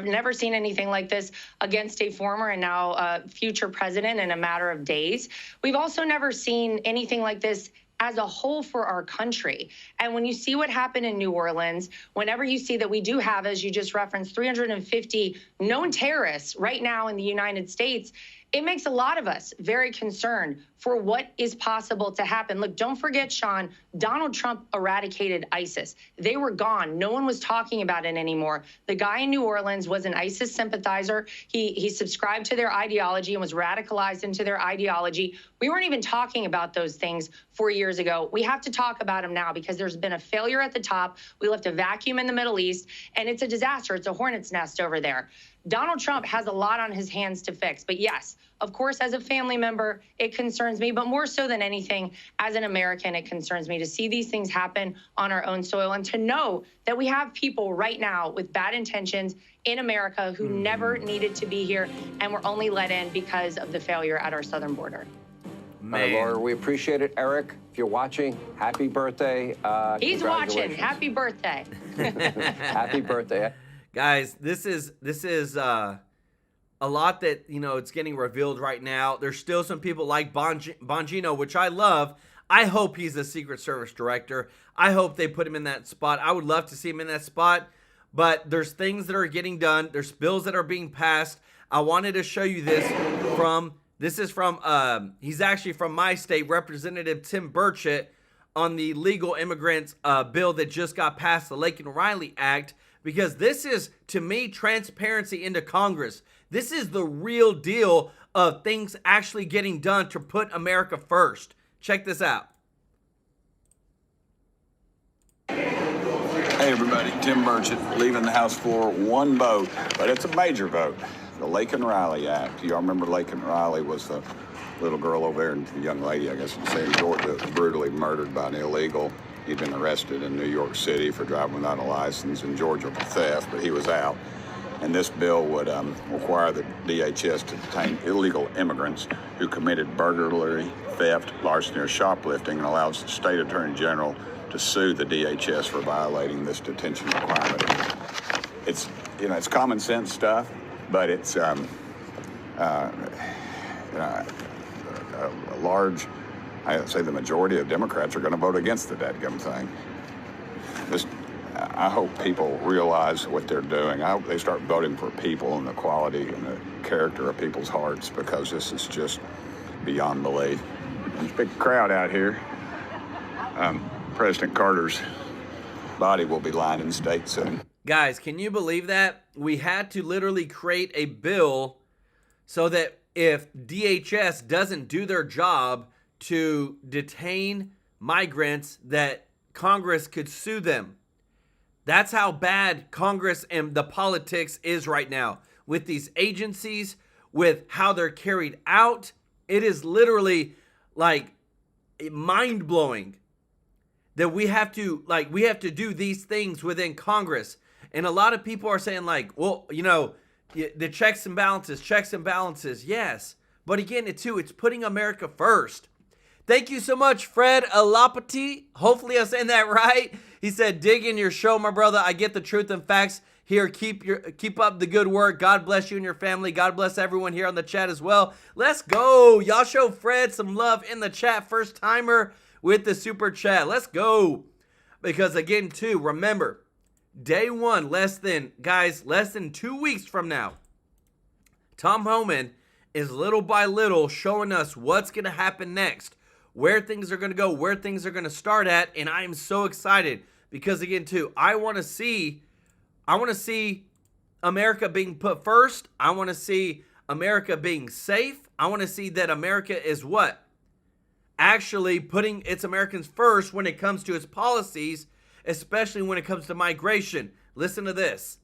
never seen anything like this against a former and now future president in a matter of days. We've also never seen anything like this as a whole for our country. And when you see what happened in New Orleans, whenever you see that we do have, as you just referenced, 350 known terrorists right now in the United States, it makes a lot of us very concerned for what is possible to happen. Look, don't forget, Sean, Donald Trump eradicated ISIS. They were gone. No one was talking about it anymore. The guy in New Orleans was an ISIS sympathizer. He subscribed to their ideology and was radicalized into their ideology. We weren't even talking about those things 4 years ago. We have to talk about them now, because there's been a failure at the top. We left a vacuum in the Middle East, and it's a disaster. It's a hornet's nest over there. Donald Trump has a lot on his hands to fix. But yes, of course, as a family member, it concerns me. But more so than anything, as an American, it concerns me to see these things happen on our own soil, and to know that we have people right now with bad intentions in America who never needed to be here and were only let in because of the failure at our southern border. Laura, we appreciate it. Eric, if you're watching, happy birthday. He's watching. Happy birthday. Happy birthday. Guys, this is a lot that, it's getting revealed right now. There's still some people like Bongino, which I love. I hope he's a Secret Service director. I hope they put him in that spot. I would love to see him in that spot. But there's things that are getting done. There's bills that are being passed. I wanted to show you this from he's actually from my state, Representative Tim Burchett, on the legal immigrants bill that just got passed, the Laken Riley Act. Because this is, to me, transparency into Congress. This is the real deal of things actually getting done to put America first. Check this out. Hey everybody, Tim Burchett, leaving the House for one vote, but it's a major vote. The Laken Riley Act. You all remember Laken Riley was the little girl over there, and the young lady, I guess, in St. George, was brutally murdered by an illegal. He'd been arrested in New York City for driving without a license, in Georgia for theft, but he was out. And this bill would require the DHS to detain illegal immigrants who committed burglary, theft, larceny, or shoplifting, and allows the state attorney general to sue the DHS for violating this detention requirement. It's, it's common sense stuff, but it's a large, I'd say the majority of Democrats are going to vote against the dadgum thing. I hope people realize what they're doing. I hope they start voting for people and the quality and the character of people's hearts, because this is just beyond belief. There's a big crowd out here. President Carter's body will be lying in state soon. Guys, can you believe that? We had to literally create a bill so that if DHS doesn't do their job to detain migrants, that Congress could sue them. That's how bad Congress and the politics is right now with these agencies, with how they're carried out. It is literally like mind-blowing that we have to do these things within Congress. And a lot of people are saying like, well, the checks and balances, yes. But again, it's putting America first. Thank you so much, Fred Alapati. Hopefully I'm saying that right. He said, dig in your show, my brother. I get the truth and facts here. Keep up the good work. God bless you and your family. God bless everyone here on the chat as well. Let's go. Y'all show Fred some love in the chat. First timer with the super chat. Let's go. Because again, too, remember, day one, less than 2 weeks from now, Tom Homan is little by little showing us what's going to happen next, where things are going to go, where things are going to start at, and I am so excited because again, too, I want to see America being put first. I want to see America being safe. I want to see that America is what? Actually putting its Americans first when it comes to its policies, especially when it comes to migration. Listen to this.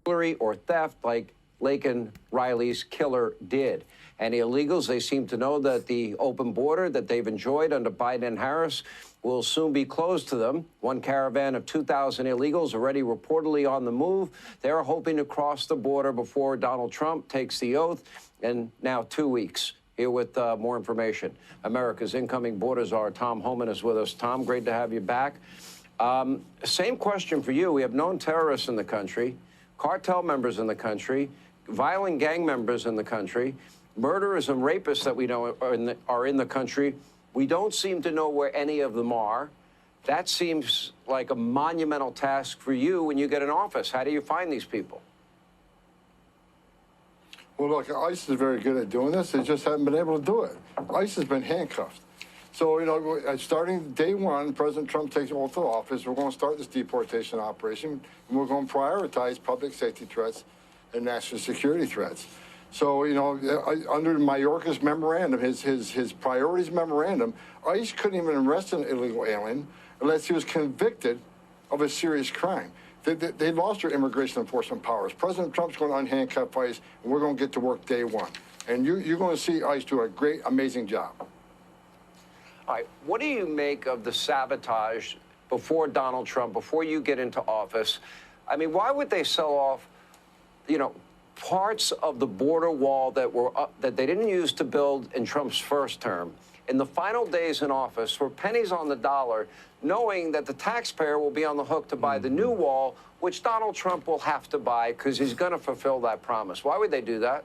Or theft like Laken Riley's killer did. And the illegals, they seem to know that the open border that they've enjoyed under Biden and Harris will soon be closed to them. One caravan of 2,000 illegals already reportedly on the move. They're hoping to cross the border before Donald Trump takes the oath. And now 2 weeks. Here with more information. America's incoming border czar, Tom Homan, is with us. Tom, great to have you back. Same question for you. We have known terrorists in the country, cartel members in the country, violent gang members in the country, murderers and rapists that we know are in the country. We don't seem to know where any of them are. That seems like a monumental task for you when you get in office. How do you find these people? Well, look, ICE is very good at doing this. They just haven't been able to do it. ICE has been handcuffed. So, starting day one, President Trump takes oath of office. We're going to start this deportation operation, and we're going to prioritize public safety threats and national security threats. So, under Mayorkas memorandum, his priorities memorandum, ICE couldn't even arrest an illegal alien unless he was convicted of a serious crime. They lost their immigration enforcement powers. President Trump's going to unhandcuff ICE, and we're going to get to work day one. And you're going to see ICE do a great, amazing job. All right, what do you make of the sabotage before Donald Trump, before you get into office? I mean, why would they sell off, parts of the border wall that they didn't use to build in Trump's first term? In the final days in office, for pennies on the dollar, knowing that the taxpayer will be on the hook to buy the new wall, which Donald Trump will have to buy because he's going to fulfill that promise. Why would they do that?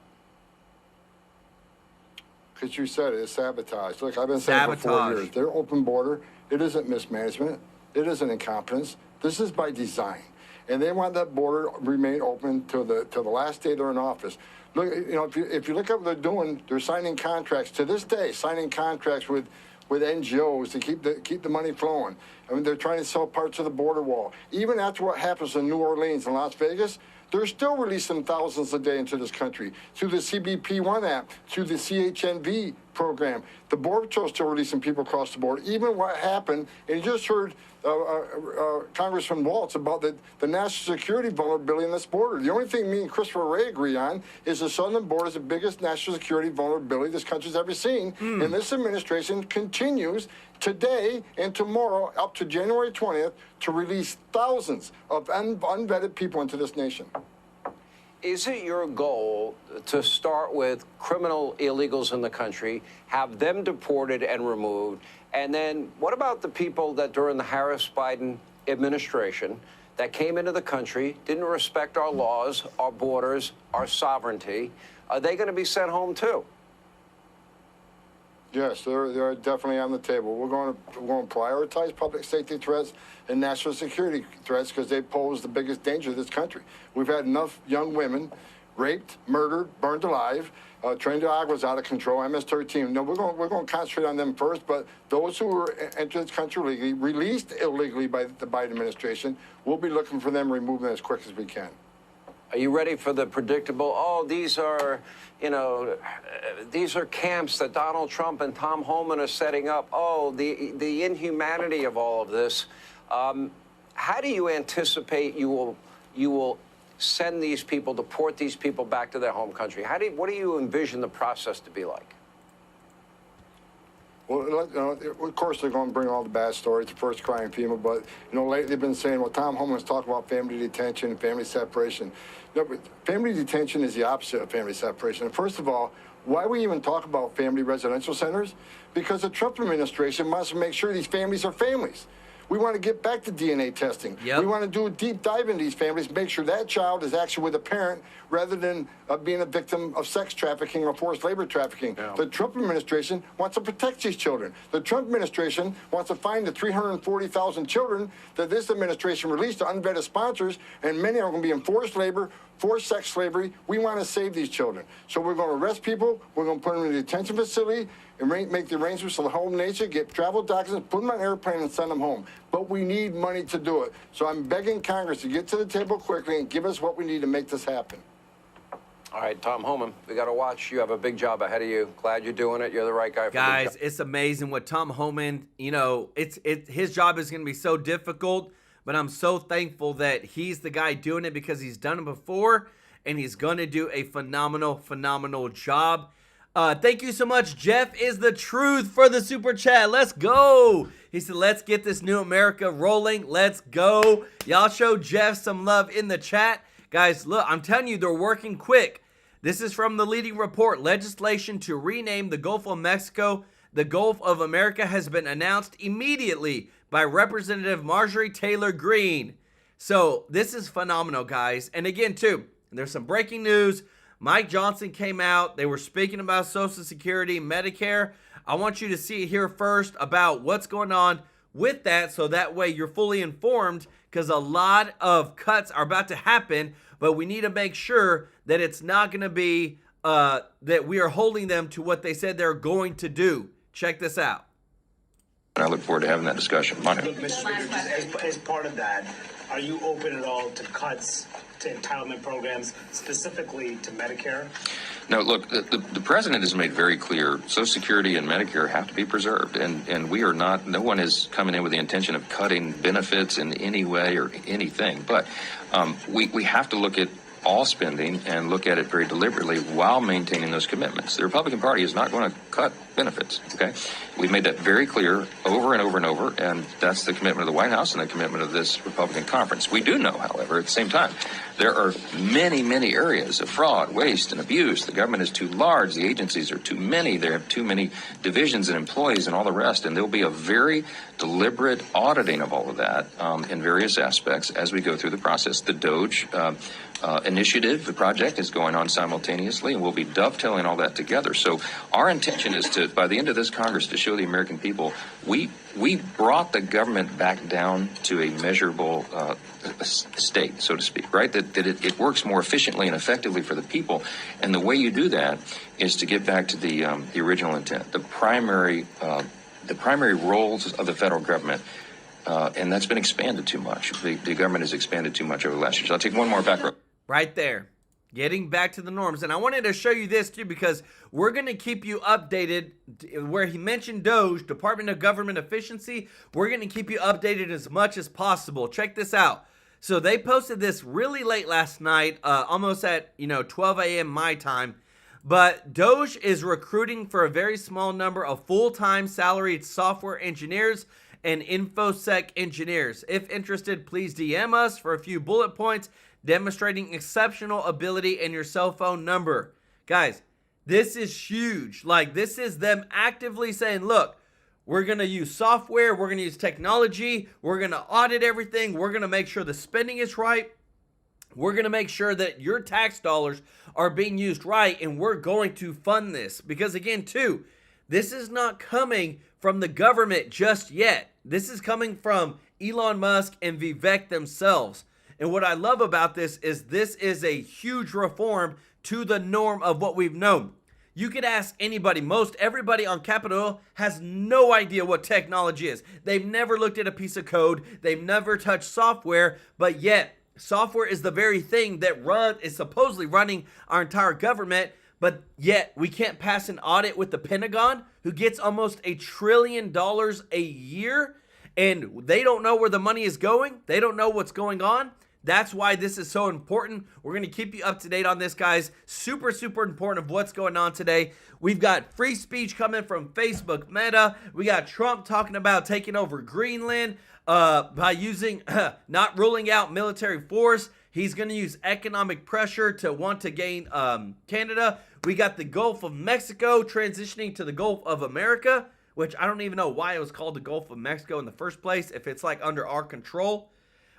Because you said it, it's sabotage. Look, I've been saying for 4 years, their open border, it isn't mismanagement. It isn't incompetence. This is by design. And they want that border to remain open till the last day they're in office. Look, if you look at what they're doing, they're signing contracts to this day, signing contracts with NGOs to keep the money flowing. I mean, they're trying to sell parts of the border wall. Even after what happens in New Orleans and Las Vegas, they're still releasing thousands a day into this country through the CBP-1 app, through the CHNV program. The Border Patrol still releasing people across the board. Even what happened, and you just heard Congressman Waltz about the national security vulnerability in this border. The only thing me and Christopher Wray agree on is the southern border is the biggest national security vulnerability this country's ever seen. And this administration continues today and tomorrow up to January 20th to release thousands of unvetted people into this nation. Is it your goal to start with criminal illegals in the country, have them deported and removed, and then what about the people that during the Harris-Biden administration that came into the country, didn't respect our laws, our borders, our sovereignty? Are they going to be sent home too? Yes, they're definitely on the table. We're going to prioritize public safety threats and national security threats because they pose the biggest danger to this country. We've had enough young women raped, murdered, burned alive. Tren de Agua's out of control. MS-13. No, we're going to concentrate on them first. But those who were entered this country legally, released illegally by the Biden administration, we'll be looking for them, removing them as quick as we can. Are you ready for the predictable, oh, these are, these are camps that Donald Trump and Tom Homan are setting up. Oh, the inhumanity of all of this. How do you anticipate you will send these people, deport these people back to their home country? What do you envision the process to be like? Well, of course, they're going to bring all the bad stories, the first crying female, but, lately they've been saying, well, Tom Homan's talking about family detention and family separation. No, but family detention is the opposite of family separation. And first of all, why we even talk about family residential centers? Because the Trump administration wants to make sure these families are families. We want to get back to DNA testing. Yep. We want to do a deep dive into these families, make sure that child is actually with a parent rather than being a victim of sex trafficking or forced labor trafficking. Yeah. The Trump administration wants to protect these children. The Trump administration wants to find the 340,000 children that this administration released to unvetted sponsors, and many are going to be in forced labor, forced sex slavery. We want to save these children. So we're going to arrest people, we're going to put them in a detention facility, and make the arrangements for the home nation, get travel documents, put them on an airplane and send them home. But we need money to do it. So I'm begging Congress to get to the table quickly and give us what we need to make this happen. All right, Tom Homan, we got to watch. You have a big job ahead of you. Glad you're doing it. You're the right guy for Guys, the job. it's amazing what Tom Homan, his job is going to be so difficult, but I'm so thankful that he's the guy doing it because he's done it before, and he's going to do a phenomenal job. Thank you so much. Jeff is the truth for the super chat. Let's go. He said, let's get this new America rolling. Let's go. Y'all show Jeff some love in the chat. Guys, look, I'm telling you, they're working quick. This is from the leading report. Legislation to rename the Gulf of Mexico the Gulf of America has been announced immediately by Representative Marjorie Taylor Greene. So this is phenomenal, guys. And again, too, there's some breaking news. Mike Johnson came out. They were speaking about Social Security, Medicare. I want you to see here first about what's going on with that so that way you're fully informed because a lot of cuts are about to happen, but we need to make sure that it's not going to be that we are holding them to what they said they're going to do. Check this out. I look forward to having that discussion. Monica. Look, Mr. Speaker, just as part of that, are you open at all to cuts to entitlement programs, specifically to Medicare? No, look, the president has made very clear Social Security and Medicare have to be preserved. And we are not, no one is coming in with the intention of cutting benefits in any way or anything. But we have to look at all spending and look at it very deliberately while maintaining those commitments. The Republican Party is not going to cut benefits, okay? We've made that very clear over and over and over, and that's the commitment of the White House and the commitment of this Republican conference. We do know, however, at the same time, there are many areas of fraud, waste, and abuse. The government is too large. The agencies are too many. There have too many divisions and employees and all the rest, and there'll be a very deliberate auditing of all of that in various aspects as we go through the process. The DOGE initiative, the project is going on simultaneously, and we'll be dovetailing all that together. So our intention is to, by the end of this Congress, to show the American people we brought the government back down to a measurable state, so to speak, right? That it works more efficiently and effectively for the people. And the way you do that is to get back to the original intent, the primary roles of the federal government. And that's been expanded too much. The government has expanded too much over the last year. So I'll take one more back. Right there. Getting back to the norms. And I wanted to show you this too, because we're going to keep you updated. Where he mentioned Doge, Department of Government Efficiency, we're going to keep you updated as much as possible. Check this out. So they posted this really late last night, almost at 12 a.m. my time. But Doge is recruiting for a very small number of full-time salaried software engineers and InfoSec engineers. If interested, please DM us for a few bullet points demonstrating exceptional ability and your cell phone number. Guys, this is huge. Like, this is them actively saying, look, we're going to use software, we're going to use technology, we're going to audit everything, we're going to make sure the spending is right, we're going to make sure that your tax dollars are being used right, and we're going to fund this. Because again, too, this is not coming from the government just yet. This is coming from Elon Musk and Vivek themselves. And what I love about this is a huge reform to the norm of what we've known. You could ask anybody, most everybody on Capitol Hill has no idea what technology is. They've never looked at a piece of code. They've never touched software, but yet software is the very thing that is supposedly running our entire government, but yet we can't pass an audit with the Pentagon, who gets almost $1 trillion a year, and they don't know where the money is going. They don't know what's going on. That's why this is so important. We're going to keep you up to date on this, guys. Super, super important of what's going on today. We've got free speech coming from Facebook Meta. We got Trump talking about taking over Greenland by using, not ruling out military force. He's going to use economic pressure to want to gain Canada. We got the Gulf of Mexico transitioning to the Gulf of America, which I don't even know why it was called the Gulf of Mexico in the first place, if it's like under our control.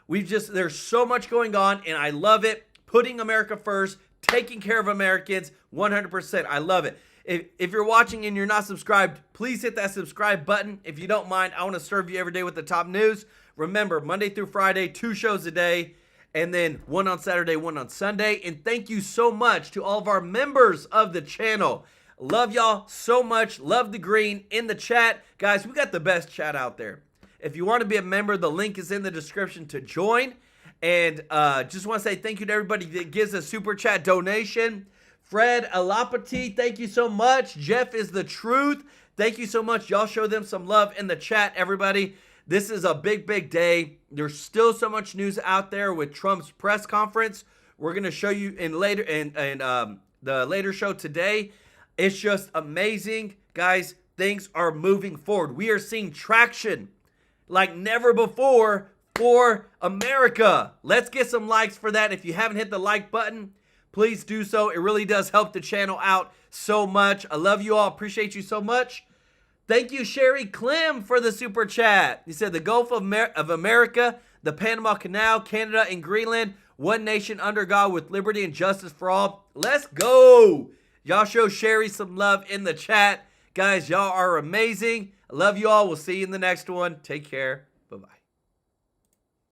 There's so much going on, and I love it. Putting America first, taking care of Americans, 100%. I love it. If you're watching and you're not subscribed, please hit that subscribe button. If you don't mind, I want to serve you every day with the top news. Remember, Monday through Friday, 2 shows a day, and then 1 on Saturday, 1 on Sunday. And thank you so much to all of our members of the channel. Love y'all so much. Love the green in the chat. Guys, we got the best chat out there. If you want to be a member, the link is in the description to join. And just want to say thank you to everybody that gives a super chat donation. Fred Alapati, thank you so much. Jeff is the truth. Thank you so much. Y'all show them some love in the chat, everybody. This is a big, big day. There's still so much news out there with Trump's press conference. We're going to show you in the later show today. It's just amazing. Guys, things are moving forward. We are seeing traction like never before for America. Let's get some likes for that. If you haven't hit the like button, please do so. It really does help the channel out so much. I love you all. Appreciate you so much. Thank you, Sherry Clem, for the super chat. He said the Gulf of America, the Panama Canal, Canada, and Greenland, one nation under God with liberty and justice for all. Let's go. Y'all show Sherry some love in the chat. Guys, y'all are amazing. I love you all. We'll see you in the next one. Take care.